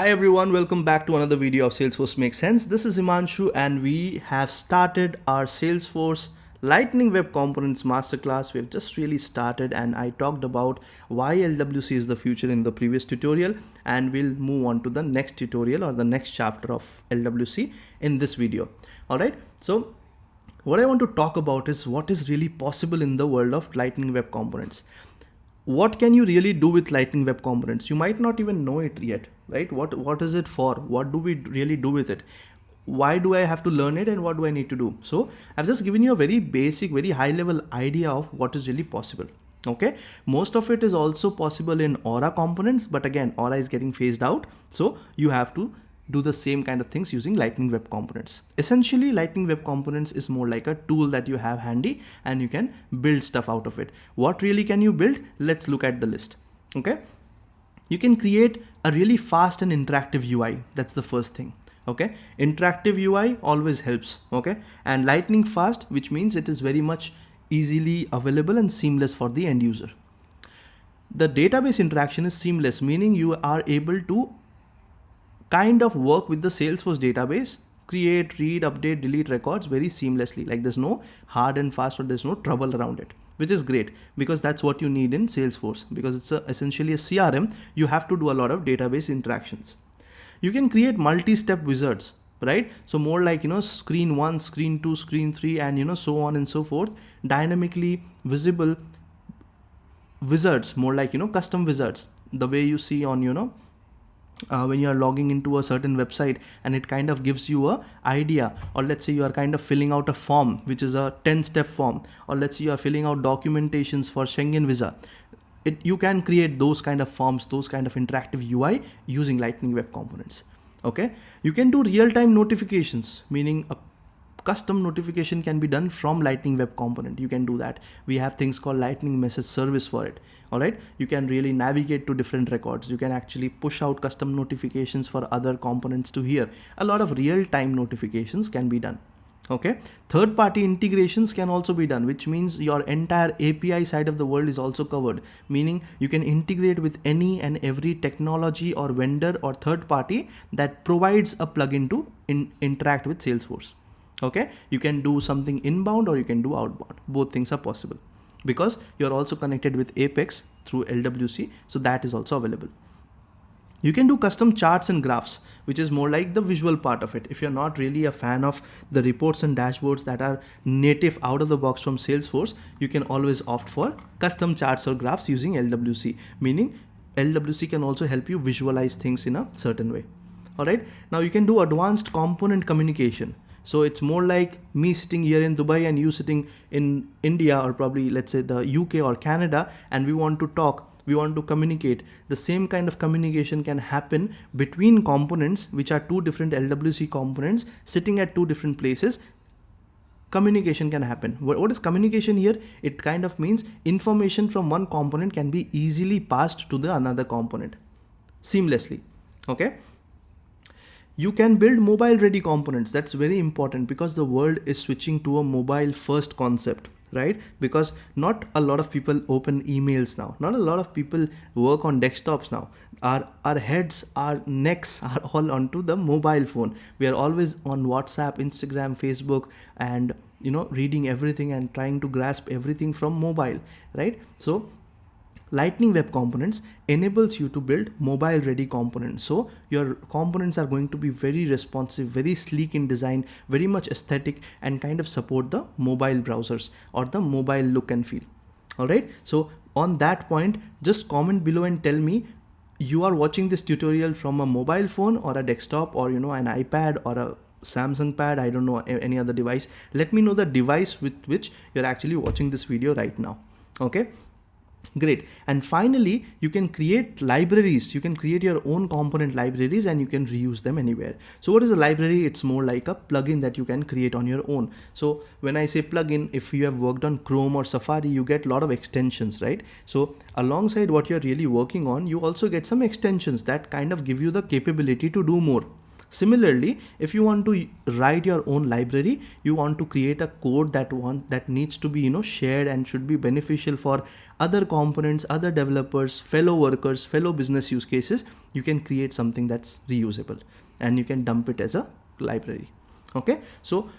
Hi everyone, welcome back to another video of Salesforce Makes Sense. This is Himanshu and we have started our Salesforce Lightning Web Components Masterclass. We have just really started and I talked about why LWC is the future in the previous tutorial, and we'll move on to the next tutorial or the next chapter of LWC in this video. Alright, so what I want to talk about is what is really possible in the world of Lightning Web Components. What can you really do with Lightning Web Components? You might not even know it yet, right? What is it for? What do we really do with it? Why do I have to learn it and what do I need to do? So I've just given you a very basic, very high level idea of what is really possible. Okay, most of it is also possible in Aura components, but again, Aura is getting phased out. So you have to do the same kind of things using Lightning Web Components. Essentially, Lightning Web Components is more like a tool that you have handy and you can build stuff out of it. What really can you build? Let's look at the list. Okay, you can create a really fast and interactive UI. That's the first thing. Okay, interactive UI always helps. Okay, and lightning fast, which means it is very much easily available and seamless for the end user. The database interaction is seamless, meaning you are able to kind of work with the Salesforce database, create, read, update, delete records very seamlessly. Like there's no hard and fast or there's no trouble around it, which is great because that's what you need in Salesforce, because it's essentially a CRM. You have to do a lot of database interactions. You can create multi-step wizards, right? So more like, screen 1, screen 2, screen 3, and so on and so forth. Dynamically visible wizards, more like, custom wizards, the way you see on, when you are logging into a certain website and it kind of gives you a idea, or let's say you are kind of filling out a form which is a 10-step form, or let's say you are filling out documentations for Schengen visa. You can create those kind of forms, those kind of interactive UI using Lightning Web Components. Okay, you can do real-time notifications, meaning a custom notification can be done from Lightning Web Component. You can do that. We have things called Lightning Message Service for it. All right, you can really navigate to different records. You can actually push out custom notifications for other components to here. A lot of real-time notifications can be done. Okay, third-party integrations can also be done, which means your entire API side of the world is also covered, meaning you can integrate with any and every technology or vendor or third party that provides a plugin to interact with Salesforce. Okay, you can do something inbound or you can do outbound. Both things are possible because you're also connected with Apex through LWC, so that is also available. You can do custom charts and graphs, which is more like the visual part of it. If you're not really a fan of the reports and dashboards that are native out of the box from Salesforce, you can always opt for custom charts or graphs using LWC, meaning LWC can also help you visualize things in a certain way. All right, now you can do advanced component communication. So it's more like me sitting here in Dubai and you sitting in India, or probably let's say the UK or Canada, and we want to talk, we want to communicate. The same kind of communication can happen between components, which are two different LWC components sitting at two different places. Communication can happen. What is communication here? It kind of means information from one component can be easily passed to the another component seamlessly. Okay. You can build mobile ready components. That's very important because the world is switching to a mobile first concept, right? Because not a lot of people open emails now. Not a lot of people work on desktops now. Our heads, our necks are all onto the mobile phone. We are always on WhatsApp, Instagram, Facebook, and reading everything and trying to grasp everything from mobile, right? So Lightning Web Components enables you to build mobile ready components. So your components are going to be very responsive, very sleek in design, very much aesthetic, and kind of support the mobile browsers or the mobile look and feel. All right. So on that point, just comment below and tell me you are watching this tutorial from a mobile phone or a desktop or an iPad or a Samsung pad, I don't know, any other device. Let me know the device with which you're actually watching this video right now. Okay. Great. And finally, you can create libraries. You can create your own component libraries and you can reuse them anywhere. So what is a library? It's more like a plugin that you can create on your own. So when I say plugin, if you have worked on Chrome or Safari, you get a lot of extensions, right? So alongside what you're really working on, you also get some extensions that kind of give you the capability to do more. Similarly, if you want to write your own library, you want to create a code that needs to be shared and should be beneficial for other components, other developers, fellow workers, fellow business use cases, you can create something that's reusable and you can dump it as a library. Okay, so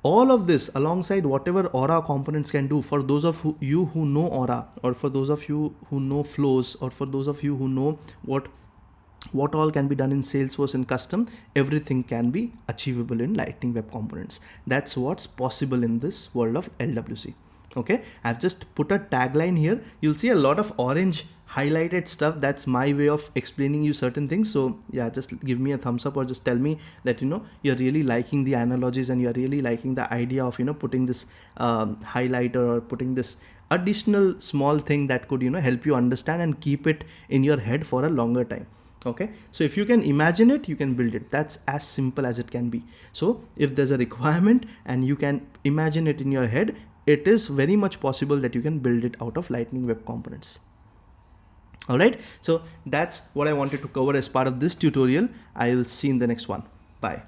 all of this alongside whatever Aura components can do, for those of you who know Aura, or for those of you who know flows, or for those of you who know what all can be done in Salesforce in custom, everything can be achievable in Lightning Web Components. That's what's possible in this world of LWC. Okay, I've just put a tagline here. You'll see a lot of orange highlighted stuff. That's my way of explaining you certain things. So yeah, just give me a thumbs up or just tell me that you're really liking the analogies and you're really liking the idea of putting this highlighter or putting this additional small thing that could help you understand and keep it in your head for a longer time. Okay, so if you can imagine it, you can build it. That's as simple as it can be. So if there's a requirement and you can imagine it in your head, it is very much possible that you can build it out of Lightning Web Components. All right, so that's what I wanted to cover as part of this tutorial. I'll see you in the next one. Bye.